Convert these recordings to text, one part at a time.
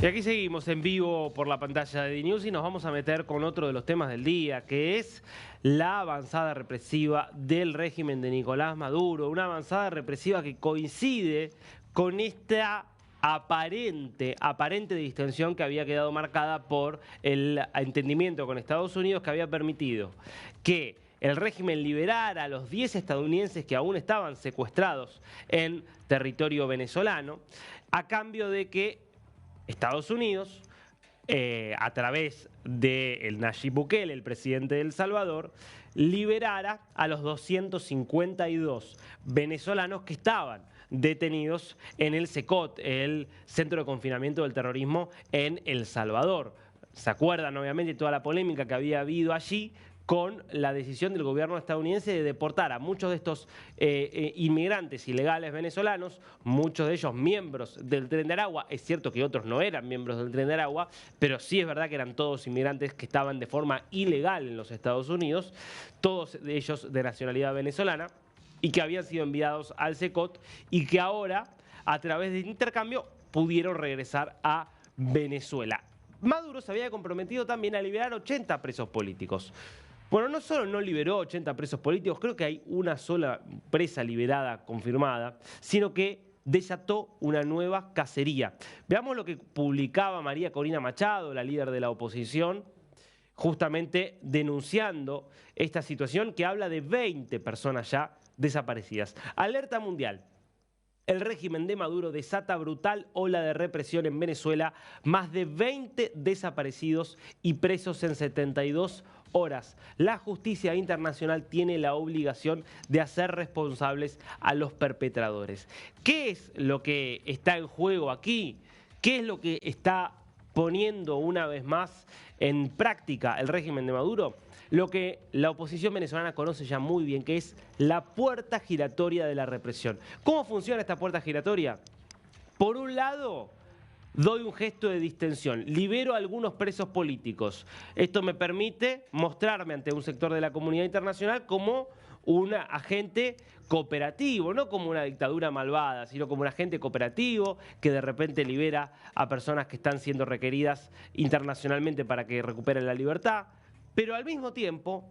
Y aquí seguimos en vivo por la pantalla de DNews y nos vamos a meter con otro de los temas del día, que es la avanzada represiva del régimen de Nicolás Maduro. Una avanzada represiva que coincide con esta aparente distensión que había quedado marcada por el entendimiento con Estados Unidos, que había permitido que el régimen liberara a los 10 estadounidenses que aún estaban secuestrados en territorio venezolano, a cambio de que Estados Unidos, a través del Nayib Bukele, el presidente de El Salvador, liberara a los 252 venezolanos que estaban detenidos en el CECOT, el Centro de Confinamiento del Terrorismo en El Salvador. ¿Se acuerdan, obviamente, toda la polémica que había habido allí con la decisión del gobierno estadounidense de deportar a muchos de estos inmigrantes ilegales venezolanos, muchos de ellos miembros del Tren de Aragua? Es cierto que otros no eran miembros del Tren de Aragua, pero sí es verdad que eran todos inmigrantes que estaban de forma ilegal en los Estados Unidos, todos ellos de nacionalidad venezolana, y que habían sido enviados al CECOT y que ahora, a través de intercambio, pudieron regresar a Venezuela. Maduro se había comprometido también a liberar 80 presos políticos. Bueno, no solo no liberó 80 presos políticos, creo que hay una sola presa liberada confirmada, sino que desató una nueva cacería. Veamos lo que publicaba María Corina Machado, la líder de la oposición, justamente denunciando esta situación que habla de 20 personas ya desaparecidas. Alerta mundial. El régimen de Maduro desata brutal ola de represión en Venezuela, más de 20 desaparecidos y presos en 72 horas. La justicia internacional tiene la obligación de hacer responsables a los perpetradores. ¿Qué es lo que está en juego aquí? ¿Qué es lo que está poniendo una vez más en práctica el régimen de Maduro? Lo que la oposición venezolana conoce ya muy bien, que es la puerta giratoria de la represión. ¿Cómo funciona esta puerta giratoria? Por un lado, doy un gesto de distensión, libero a algunos presos políticos. Esto me permite mostrarme ante un sector de la comunidad internacional como un agente cooperativo, no como una dictadura malvada, sino como un agente cooperativo que de repente libera a personas que están siendo requeridas internacionalmente para que recuperen la libertad. Pero al mismo tiempo,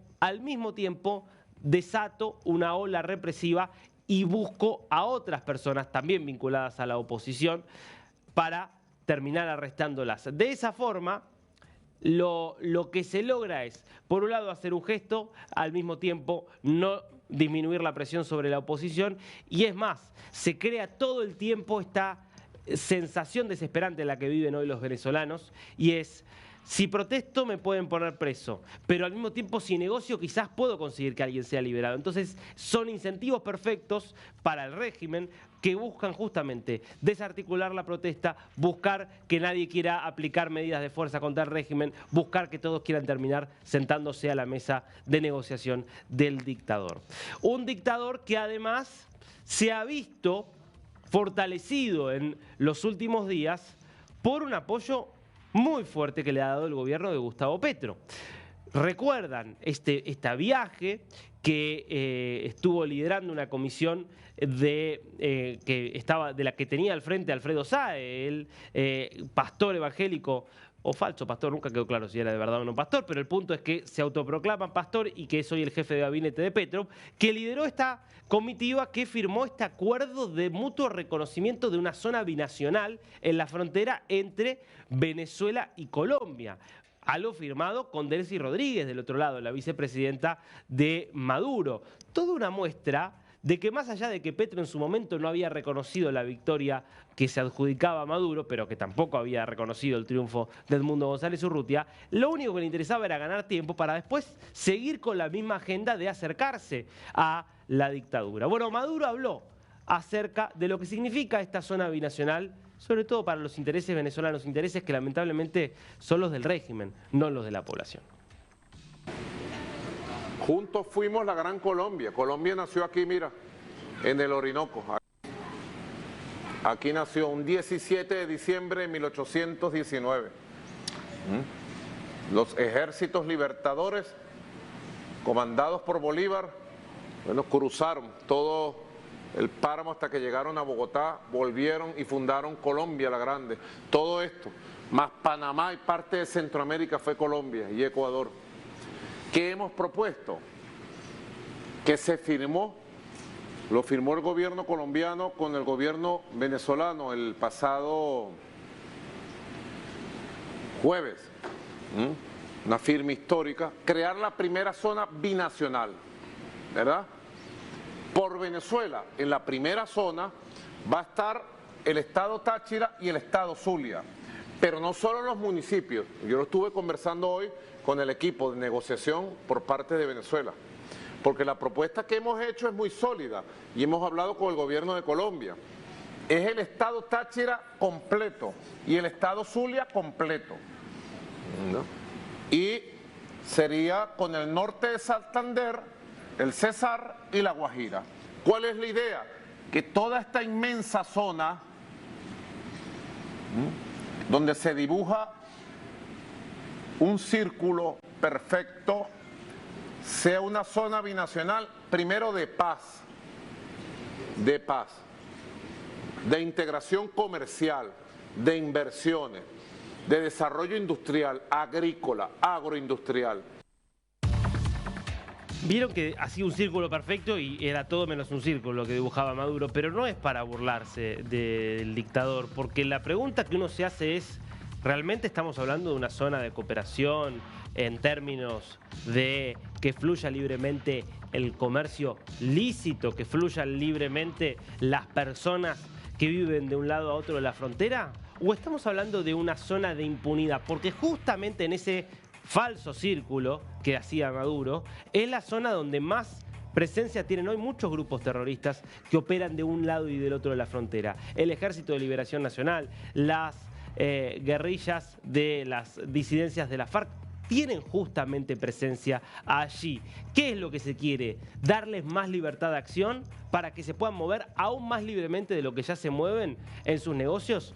desato una ola represiva y busco a otras personas también vinculadas a la oposición para terminar arrestándolas. De esa forma, lo que se logra es, por un lado, hacer un gesto, al mismo tiempo no disminuir la presión sobre la oposición, y es más, se crea todo el tiempo esta sensación desesperante en la que viven hoy los venezolanos, y es: si protesto me pueden poner preso, pero al mismo tiempo si negocio quizás puedo conseguir que alguien sea liberado. Entonces son incentivos perfectos para el régimen que buscan justamente desarticular la protesta, buscar que nadie quiera aplicar medidas de fuerza contra el régimen, buscar que todos quieran terminar sentándose a la mesa de negociación del dictador. Un dictador que además se ha visto fortalecido en los últimos días por un apoyo muy fuerte que le ha dado el gobierno de Gustavo Petro. Recuerdan este viaje que estuvo liderando una comisión de la que tenía al frente Alfredo Sae, el pastor evangélico o falso pastor, nunca quedó claro si era de verdad o no pastor, pero el punto es que se autoproclama pastor y que es hoy el jefe de gabinete de Petro, que lideró esta comitiva que firmó este acuerdo de mutuo reconocimiento de una zona binacional en la frontera entre Venezuela y Colombia. Algo firmado con Delcy Rodríguez del otro lado, la vicepresidenta de Maduro. Toda una muestra de que más allá de que Petro en su momento no había reconocido la victoria que se adjudicaba a Maduro, pero que tampoco había reconocido el triunfo de Edmundo González Urrutia, lo único que le interesaba era ganar tiempo para después seguir con la misma agenda de acercarse a la dictadura. Bueno, Maduro habló acerca de lo que significa esta zona binacional, sobre todo para los intereses venezolanos, intereses que lamentablemente son los del régimen, no los de la población. Juntos fuimos la gran Colombia. Colombia nació aquí, mira, en el Orinoco. Aquí nació un 17 de diciembre de 1819. Los ejércitos libertadores, comandados por Bolívar, bueno, cruzaron todo el páramo hasta que llegaron a Bogotá, volvieron y fundaron Colombia la Grande. Todo esto más Panamá y parte de Centroamérica fue Colombia y Ecuador. ¿Qué hemos propuesto? Que se firmó, lo firmó el gobierno colombiano con el gobierno venezolano el pasado jueves, una firma histórica, crear la primera zona binacional, ¿verdad? Por Venezuela, en la primera zona va a estar el estado Táchira y el estado Zulia, pero no solo los municipios. Yo lo estuve conversando hoy con el equipo de negociación por parte de Venezuela, porque la propuesta que hemos hecho es muy sólida y hemos hablado con el gobierno de Colombia. Es el estado Táchira completo y el estado Zulia completo, ¿no? Y sería con el norte de Santander, el Cesar y la Guajira. ¿Cuál es la idea? Que toda esta inmensa zona donde se dibuja un círculo perfecto sea una zona binacional, primero de paz, de integración comercial, de inversiones, de desarrollo industrial, agrícola, agroindustrial. Vieron que hacía un círculo perfecto y era todo menos un círculo lo que dibujaba Maduro, pero no es para burlarse del dictador, porque la pregunta que uno se hace es, ¿realmente estamos hablando de una zona de cooperación en términos de que fluya libremente el comercio lícito, que fluyan libremente las personas que viven de un lado a otro de la frontera? ¿O estamos hablando de una zona de impunidad? Porque justamente en ese falso círculo que hacía Maduro es la zona donde más presencia tienen hoy muchos grupos terroristas que operan de un lado y del otro de la frontera. El Ejército de Liberación Nacional, las guerrillas de las disidencias de la FARC tienen justamente presencia allí. ¿Qué es lo que se quiere? Darles más libertad de acción para que se puedan mover aún más libremente de lo que ya se mueven en sus negocios.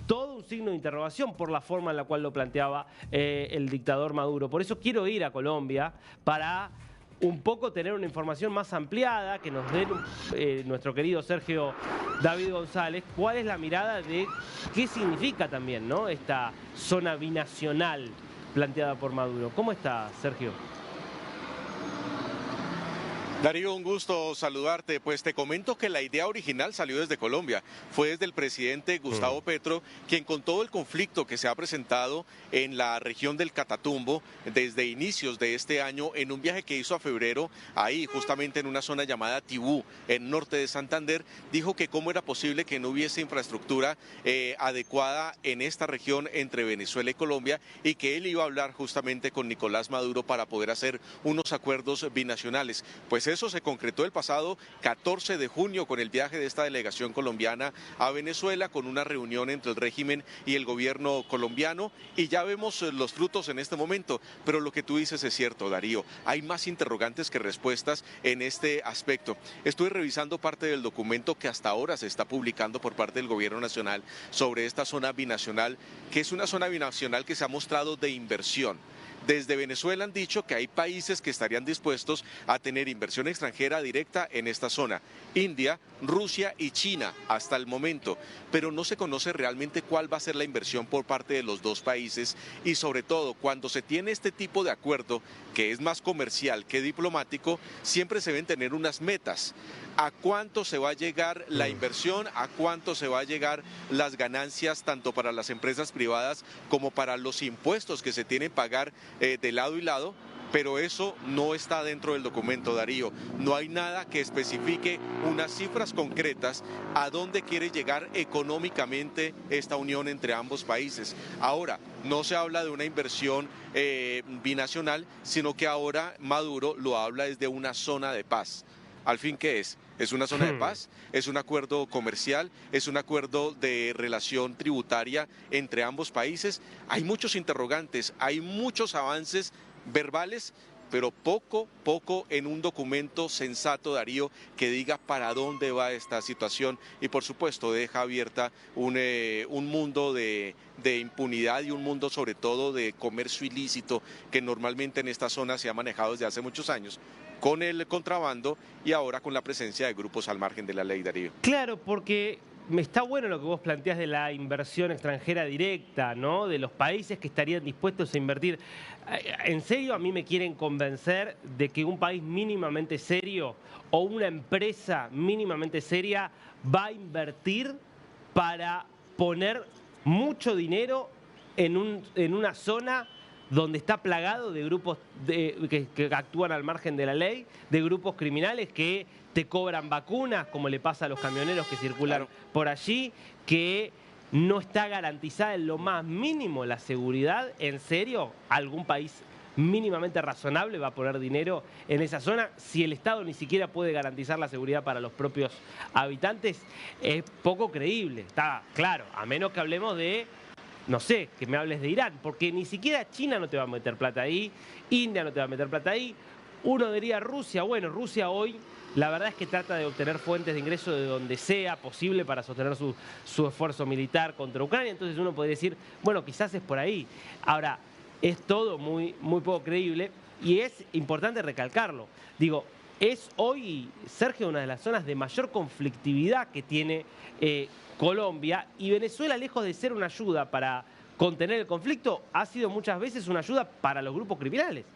Todo un signo de interrogación por la forma en la cual lo planteaba el dictador Maduro. Por eso quiero ir a Colombia para un poco tener una información más ampliada, que nos dé nuestro querido Sergio David González, cuál es la mirada de qué significa también, ¿no?, esta zona binacional planteada por Maduro. ¿Cómo está, Sergio? Darío, un gusto saludarte. Pues te comento que la idea original salió desde Colombia. Fue desde el presidente Gustavo Petro, quien con todo el conflicto que se ha presentado en la región del Catatumbo desde inicios de este año, en un viaje que hizo a febrero, ahí justamente en una zona llamada Tibú, en norte de Santander, dijo que cómo era posible que no hubiese infraestructura adecuada en esta región entre Venezuela y Colombia, y que él iba a hablar justamente con Nicolás Maduro para poder hacer unos acuerdos binacionales. Pues eso se concretó el pasado 14 de junio con el viaje de esta delegación colombiana a Venezuela, con una reunión entre el régimen y el gobierno colombiano, y ya vemos los frutos en este momento. Pero lo que tú dices es cierto, Darío, hay más interrogantes que respuestas en este aspecto. Estuve revisando parte del documento que hasta ahora se está publicando por parte del gobierno nacional sobre esta zona binacional, que es una zona binacional que se ha mostrado de inversión. Desde Venezuela han dicho que hay países que estarían dispuestos a tener inversión extranjera directa en esta zona: India, Rusia y China hasta el momento, pero no se conoce realmente cuál va a ser la inversión por parte de los dos países, y sobre todo cuando se tiene este tipo de acuerdo, que es más comercial que diplomático, siempre se deben tener unas metas. ¿A cuánto se va a llegar la inversión? ¿A cuánto se va a llegar las ganancias tanto para las empresas privadas como para los impuestos que se tienen que pagar de lado y lado? Pero eso no está dentro del documento, Darío. No hay nada que especifique unas cifras concretas a dónde quiere llegar económicamente esta unión entre ambos países. Ahora, no se habla de una inversión binacional, sino que ahora Maduro lo habla desde una zona de paz. ¿Al fin qué es? ¿Es una zona de paz? ¿Es un acuerdo comercial? ¿Es un acuerdo de relación tributaria entre ambos países? Hay muchos interrogantes, hay muchos avances verbales, pero poco en un documento sensato, Darío, que diga para dónde va esta situación, y por supuesto deja abierta un mundo de impunidad y un mundo sobre todo de comercio ilícito que normalmente en esta zona se ha manejado desde hace muchos años, con el contrabando y ahora con la presencia de grupos al margen de la ley, Darío. Claro, porque me está bueno lo que vos planteás de la inversión extranjera directa, ¿no? De los países que estarían dispuestos a invertir. ¿En serio a mí me quieren convencer de que un país mínimamente serio o una empresa mínimamente seria va a invertir para poner mucho dinero en una zona donde está plagado de grupos que actúan al margen de la ley, de grupos criminales que te cobran vacunas, como le pasa a los camioneros que circulan por allí, que no está garantizada en lo más mínimo la seguridad? ¿En serio algún país mínimamente razonable va a poner dinero en esa zona si el Estado ni siquiera puede garantizar la seguridad para los propios habitantes? Es poco creíble, está claro, a menos que hablemos de, no sé, que me hables de Irán, porque ni siquiera China no te va a meter plata ahí, India no te va a meter plata ahí. Uno diría Rusia, bueno, Rusia hoy la verdad es que trata de obtener fuentes de ingreso de donde sea posible para sostener su esfuerzo militar contra Ucrania, entonces uno podría decir, bueno, quizás es por ahí. Ahora, es todo muy poco creíble y es importante recalcarlo. Digo, es hoy, Sergio, una de las zonas de mayor conflictividad que tiene Colombia, y Venezuela, lejos de ser una ayuda para contener el conflicto, ha sido muchas veces una ayuda para los grupos criminales.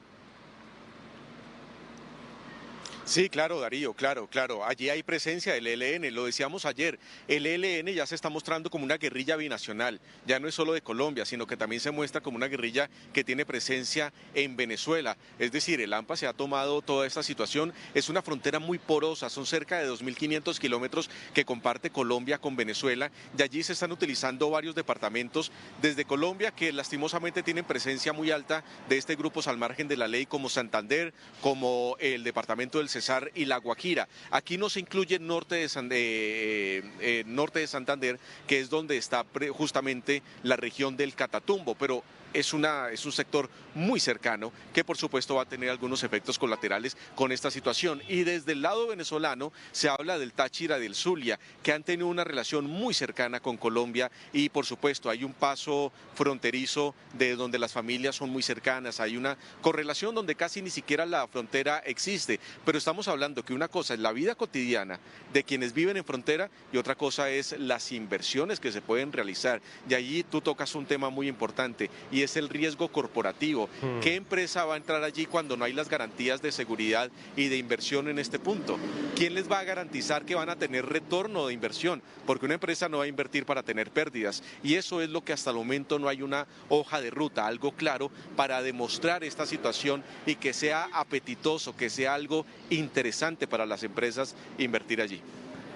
Sí, claro, Darío, claro. Allí hay presencia del ELN, lo decíamos ayer. El ELN ya se está mostrando como una guerrilla binacional. Ya no es solo de Colombia, sino que también se muestra como una guerrilla que tiene presencia en Venezuela. Es decir, el AMPA se ha tomado toda esta situación. Es una frontera muy porosa, son cerca de 2.500 kilómetros que comparte Colombia con Venezuela. Y allí se están utilizando varios departamentos desde Colombia que lastimosamente tienen presencia muy alta de este grupos al margen de la ley, como Santander, como el departamento del Cesar y La Guajira. Aquí no se incluye norte de Santander, que es donde está justamente la región del Catatumbo, pero es un sector muy cercano que por supuesto va a tener algunos efectos colaterales con esta situación. Y desde el lado venezolano se habla del Táchira y del Zulia, que han tenido una relación muy cercana con Colombia, y por supuesto hay un paso fronterizo de donde las familias son muy cercanas, hay una correlación donde casi ni siquiera la frontera existe, pero estamos hablando que una cosa es la vida cotidiana de quienes viven en frontera y otra cosa es las inversiones que se pueden realizar. Y allí tú tocas un tema muy importante, y es el riesgo corporativo. ¿Qué empresa va a entrar allí cuando no hay las garantías de seguridad y de inversión en este punto? ¿Quién les va a garantizar que van a tener retorno de inversión? Porque una empresa no va a invertir para tener pérdidas, y eso es lo que hasta el momento no hay una hoja de ruta, algo claro para demostrar esta situación y que sea apetitoso, que sea algo interesante para las empresas invertir allí.